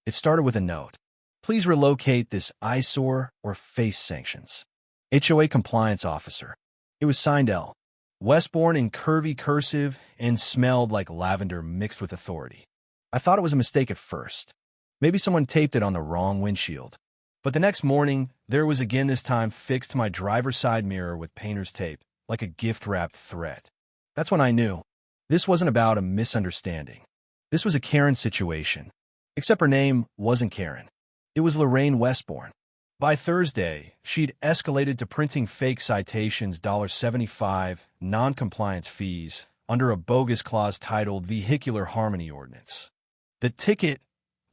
It started with a note. Please relocate this eyesore or face sanctions. HOA compliance officer. It was signed L. Westbourne in curvy cursive and smelled like lavender mixed with authority. I thought it was a mistake at first. Maybe someone taped it on the wrong windshield. But the next morning, there was again this time fixed to my driver's side mirror with painter's tape, like a gift-wrapped threat. That's when I knew. This wasn't about a misunderstanding. This was a Karen situation. Except her name wasn't Karen. It was Lorraine Westbourne. By Thursday, she'd escalated to printing fake citations, $75 non-compliance fees, under a bogus clause titled Vehicular Harmony Ordinance. The ticket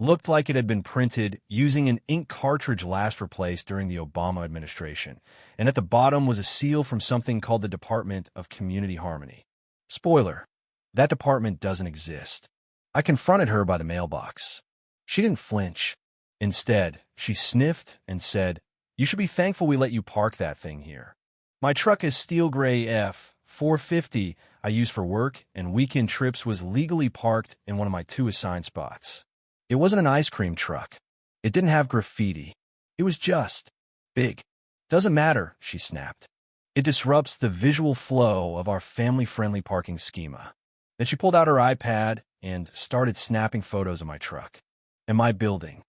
looked like it had been printed using an ink cartridge last replaced during the Obama administration, and at the bottom was a seal from something called the Department of Community Harmony. Spoiler, that department doesn't exist. I confronted her by the mailbox. She didn't flinch. Instead, she sniffed and said, "You should be thankful we let you park that thing here. My truck is steel gray F-450 I use for work and weekend trips was legally parked in one of my 2 assigned spots. It wasn't an ice cream truck. It didn't have graffiti. It was just big. Doesn't matter," she snapped. "It disrupts the visual flow of our family-friendly parking schema." Then she pulled out her iPad and started snapping photos of my truck and my building.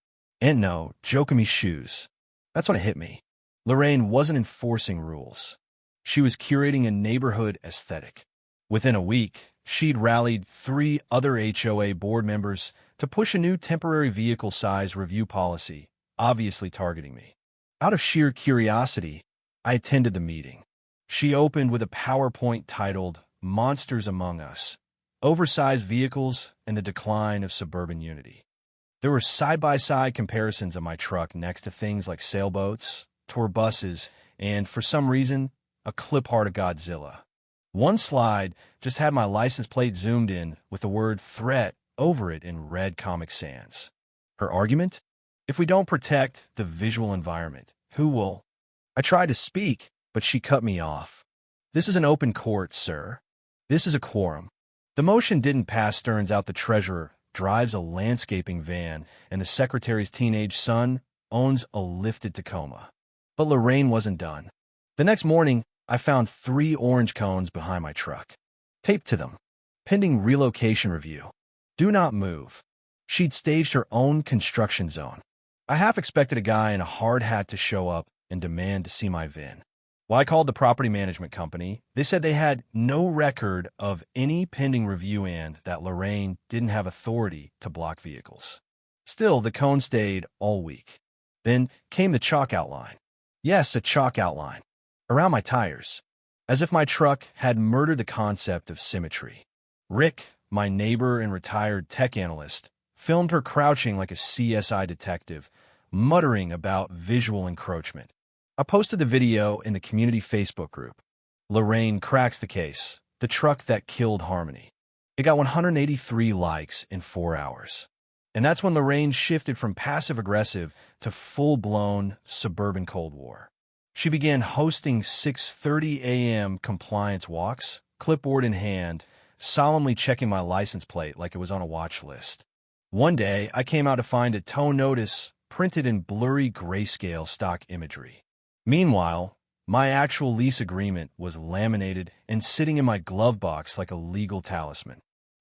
And no, Jokami shoes. That's when it hit me. Lorraine wasn't enforcing rules. She was curating a neighborhood aesthetic. Within a week, she'd rallied 3 other HOA board members to push a new temporary vehicle size review policy, obviously targeting me. Out of sheer curiosity, I attended the meeting. She opened with a PowerPoint titled Monsters Among Us, Oversized Vehicles and the Decline of Suburban Unity. There were side-by-side comparisons of my truck next to things like sailboats, tour buses, and, for some reason, a clip art of Godzilla. One slide just had my license plate zoomed in with the word threat over it in red Comic Sans. Her argument? If we don't protect the visual environment, who will? I tried to speak, but she cut me off. "This is an open court, sir. This is a quorum." The motion didn't pass. Turns out the treasurer drives a landscaping van, and the secretary's teenage son owns a lifted Tacoma. But Lorraine wasn't done. The next morning, I found 3 orange cones behind my truck, taped to them. Pending relocation review. Do not move. She'd staged her own construction zone. I half expected a guy in a hard hat to show up and demand to see my VIN. Well, I called the property management company. They said they had no record of any pending review and that Lorraine didn't have authority to block vehicles. Still, the cone stayed all week. Then came the chalk outline. Yes, a chalk outline. Around my tires. As if my truck had murdered the concept of symmetry. Rick, my neighbor and retired tech analyst, filmed her crouching like a CSI detective, muttering about visual encroachment. I posted the video in the community Facebook group. Lorraine cracks the case, the truck that killed Harmony. It got 183 likes in 4 hours. And that's when Lorraine shifted from passive-aggressive to full-blown suburban Cold War. She began hosting 6:30 a.m. compliance walks, clipboard in hand, solemnly checking my license plate like it was on a watch list. One day, I came out to find a tow notice printed in blurry grayscale stock imagery. Meanwhile, my actual lease agreement was laminated and sitting in my glove box like a legal talisman.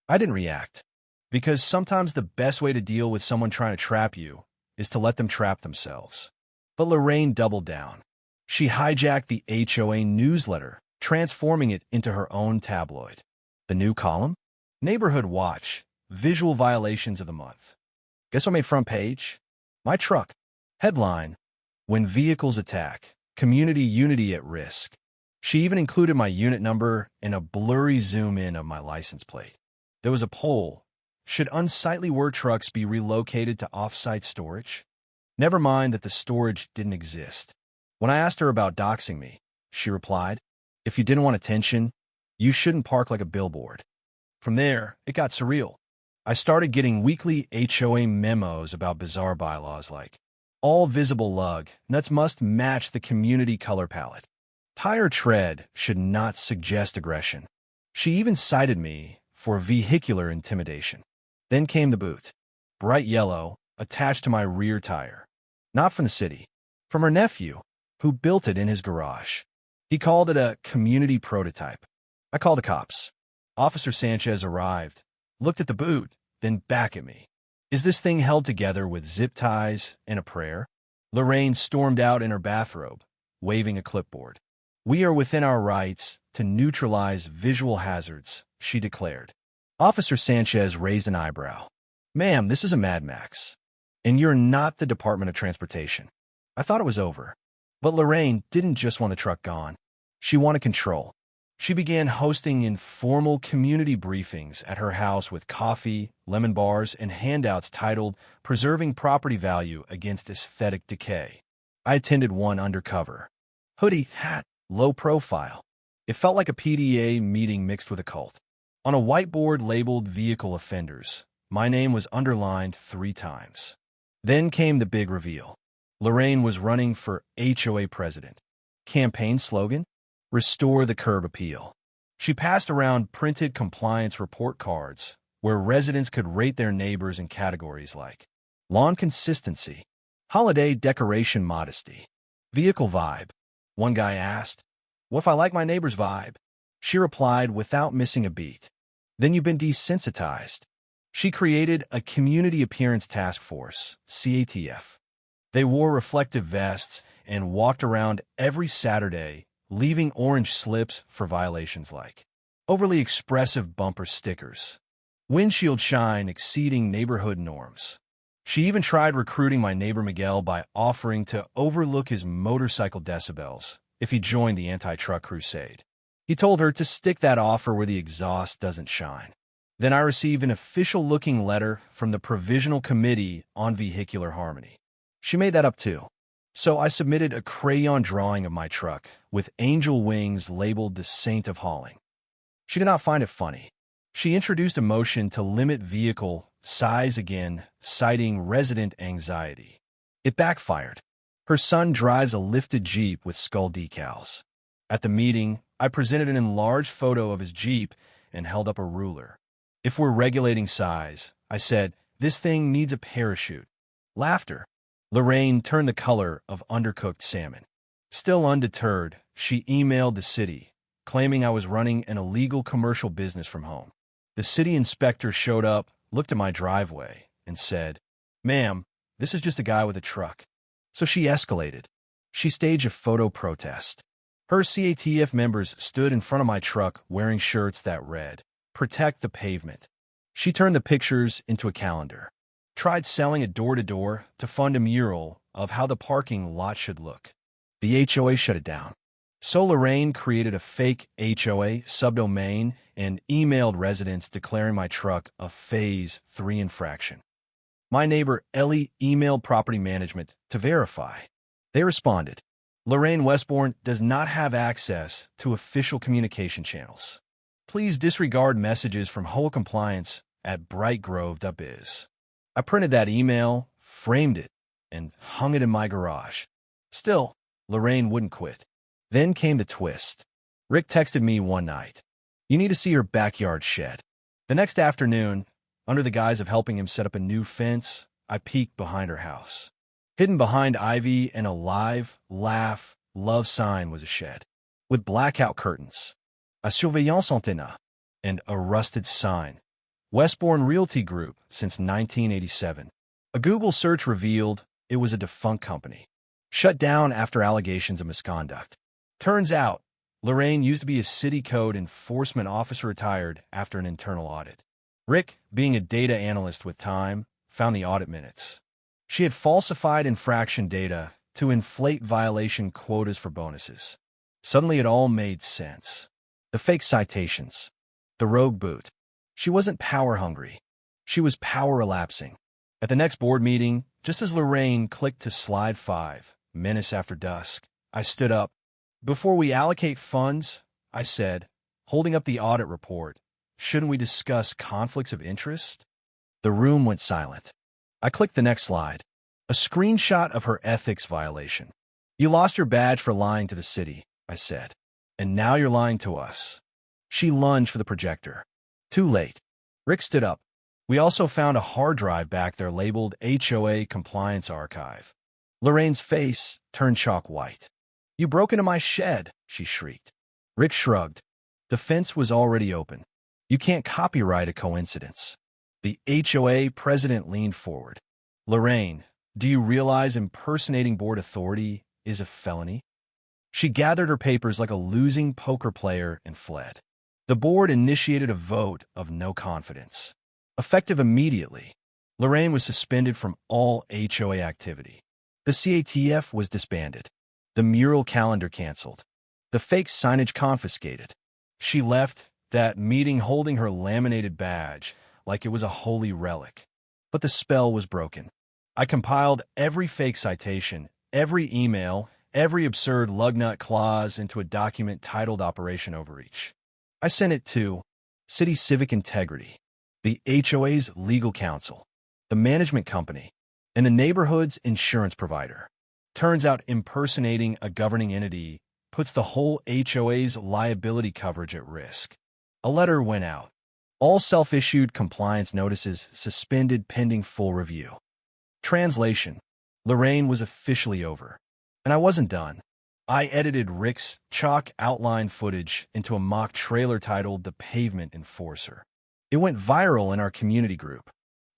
I didn't react, because sometimes the best way to deal with someone trying to trap you is to let them trap themselves. But Lorraine doubled down. She hijacked the HOA newsletter, transforming it into her own tabloid. The new column? Neighborhood Watch, Visual Violations of the Month. Guess what made front page? My truck. Headline, When Vehicles Attack, Community Unity at Risk. She even included my unit number and a blurry zoom-in of my license plate. There was a poll. Should unsightly work trucks be relocated to off-site storage? Never mind that the storage didn't exist. When I asked her about doxing me, she replied, "If you didn't want attention, you shouldn't park like a billboard." From there, it got surreal. I started getting weekly HOA memos about bizarre bylaws like, all visible lug nuts must match the community color palette. Tire tread should not suggest aggression. She even cited me for vehicular intimidation. Then came the boot. Bright yellow, attached to my rear tire. Not from the city, from her nephew, who built it in his garage. He called it a community prototype. I called the cops. Officer Sanchez arrived, looked at the boot, then back at me. Is this thing held together with zip ties and a prayer? Lorraine stormed out in her bathrobe, waving a clipboard. We are within our rights to neutralize visual hazards, she declared. Officer Sanchez raised an eyebrow. Ma'am, this is a Mad Max, and you're not the Department of Transportation. I thought it was over. But Lorraine didn't just want the truck gone. She wanted control. She began hosting informal community briefings at her house with coffee, lemon bars, and handouts titled Preserving Property Value Against Aesthetic Decay. I attended one undercover. Hoodie, hat, low profile. It felt like a PDA meeting mixed with a cult. On a whiteboard labeled Vehicle Offenders, my name was underlined 3 times. Then came the big reveal. Lorraine was running for HOA president. Campaign slogan? Restore the curb appeal. She passed around printed compliance report cards where residents could rate their neighbors in categories like lawn consistency, holiday decoration modesty, vehicle vibe. One guy asked, "What if I like my neighbor's vibe?" She replied without missing a beat, "Then you've been desensitized." She created a Community Appearance Task Force, CATF. They wore reflective vests and walked around every Saturday, leaving orange slips for violations like overly expressive bumper stickers, windshield shine exceeding neighborhood norms. She even tried recruiting my neighbor Miguel by offering to overlook his motorcycle decibels if he joined the anti-truck crusade. He told her to stick that offer where the exhaust doesn't shine. Then I received an official-looking letter from the Provisional Committee on Vehicular Harmony. She made that up too. So I submitted a crayon drawing of my truck with angel wings labeled the Saint of Hauling. She did not find it funny. She introduced a motion to limit vehicle size again, citing resident anxiety. It backfired. Her son drives a lifted Jeep with skull decals. At the meeting, I presented an enlarged photo of his Jeep and held up a ruler. If we're regulating size, I said, this thing needs a parachute. Laughter. Lorraine turned the color of undercooked salmon. Still undeterred, she emailed the city, claiming I was running an illegal commercial business from home. The city inspector showed up, looked at my driveway, and said, "Ma'am, this is just a guy with a truck." So she escalated. She staged a photo protest. Her CATF members stood in front of my truck wearing shirts that read, "Protect the pavement." She turned the pictures into a calendar. Tried selling it door-to-door to fund a mural of how the parking lot should look. The HOA shut it down. So Lorraine created a fake HOA subdomain and emailed residents declaring my truck a Phase 3 infraction. My neighbor Ellie emailed property management to verify. They responded, "Lorraine Westbourne does not have access to official communication channels. Please disregard messages from HOA compliance at brightgrove.biz." I printed that email, framed it, and hung it in my garage. Still, Lorraine wouldn't quit. Then came the twist. Rick texted me one night. "You need to see her backyard shed." The next afternoon, under the guise of helping him set up a new fence, I peeked behind her house. Hidden behind ivy and a live, laugh, love sign was a shed, with blackout curtains, a surveillance antenne, and a rusted sign. Westbourne Realty Group since 1987. A Google search revealed it was a defunct company, shut down after allegations of misconduct. Turns out, Lorraine used to be a city code enforcement officer retired after an internal audit. Rick, being a data analyst with time, found the audit minutes. She had falsified infraction data to inflate violation quotas for bonuses. Suddenly it all made sense. The fake citations, the rogue boot. She wasn't power-hungry. She was power-elapsing. At the next board meeting, just as Lorraine clicked to slide 5, Menace After Dusk, I stood up. "Before we allocate funds," I said, holding up the audit report, "shouldn't we discuss conflicts of interest?" The room went silent. I clicked the next slide. A screenshot of her ethics violation. "You lost your badge for lying to the city," I said. "And now you're lying to us." She lunged for the projector. Too late. Rick stood up. We also found a hard drive back there labeled HOA Compliance Archive. Lorraine's face turned chalk white. "You broke into my shed," she shrieked. Rick shrugged. The fence was already open. "You can't copyright a coincidence." The HOA president leaned forward. "Lorraine, do you realize impersonating board authority is a felony?" She gathered her papers like a losing poker player and fled. The board initiated a vote of no confidence. Effective immediately, Lorraine was suspended from all HOA activity. The CATF was disbanded. The mural calendar canceled. The fake signage confiscated. She left that meeting holding her laminated badge like it was a holy relic. But the spell was broken. I compiled every fake citation, every email, every absurd lugnut clause into a document titled Operation Overreach. I sent it to City Civic Integrity, the HOA's legal counsel, the management company, and the neighborhood's insurance provider. Turns out impersonating a governing entity puts the whole HOA's liability coverage at risk. A letter went out. All self-issued compliance notices suspended pending full review. Translation: Lorraine was officially over. And I wasn't done. I edited Rick's chalk outline footage into a mock trailer titled The Pavement Enforcer. It went viral in our community group.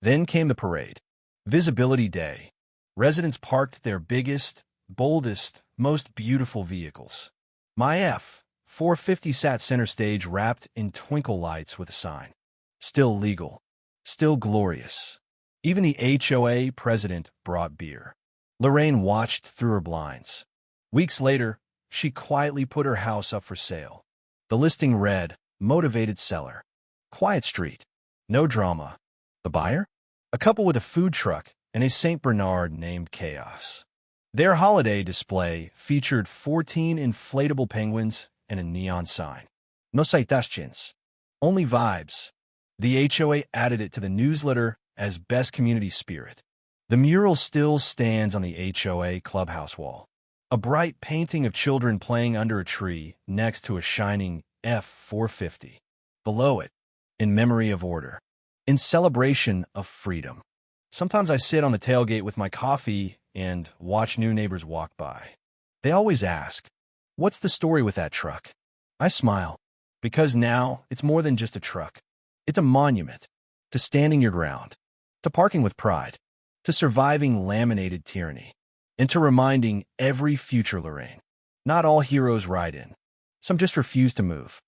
Then came the parade. Visibility Day. Residents parked their biggest, boldest, most beautiful vehicles. My F-450 sat center stage wrapped in twinkle lights with a sign. Still legal. Still glorious. Even the HOA president brought beer. Lorraine watched through her blinds. Weeks later, she quietly put her house up for sale. The listing read, "Motivated seller. Quiet street. No drama." The buyer? A couple with a food truck and a St. Bernard named Chaos. Their holiday display featured 14 inflatable penguins and a neon sign. No citations. Only vibes. The HOA added it to the newsletter as Best Community Spirit. The mural still stands on the HOA clubhouse wall. A bright painting of children playing under a tree next to a shining F-450. Below it, in memory of order. In celebration of freedom. Sometimes I sit on the tailgate with my coffee and watch new neighbors walk by. They always ask, "What's the story with that truck?" I smile, because now it's more than just a truck. It's a monument to standing your ground, to parking with pride, to surviving laminated tyranny, and to reminding every future Lorraine, not all heroes ride in. Some just refuse to move.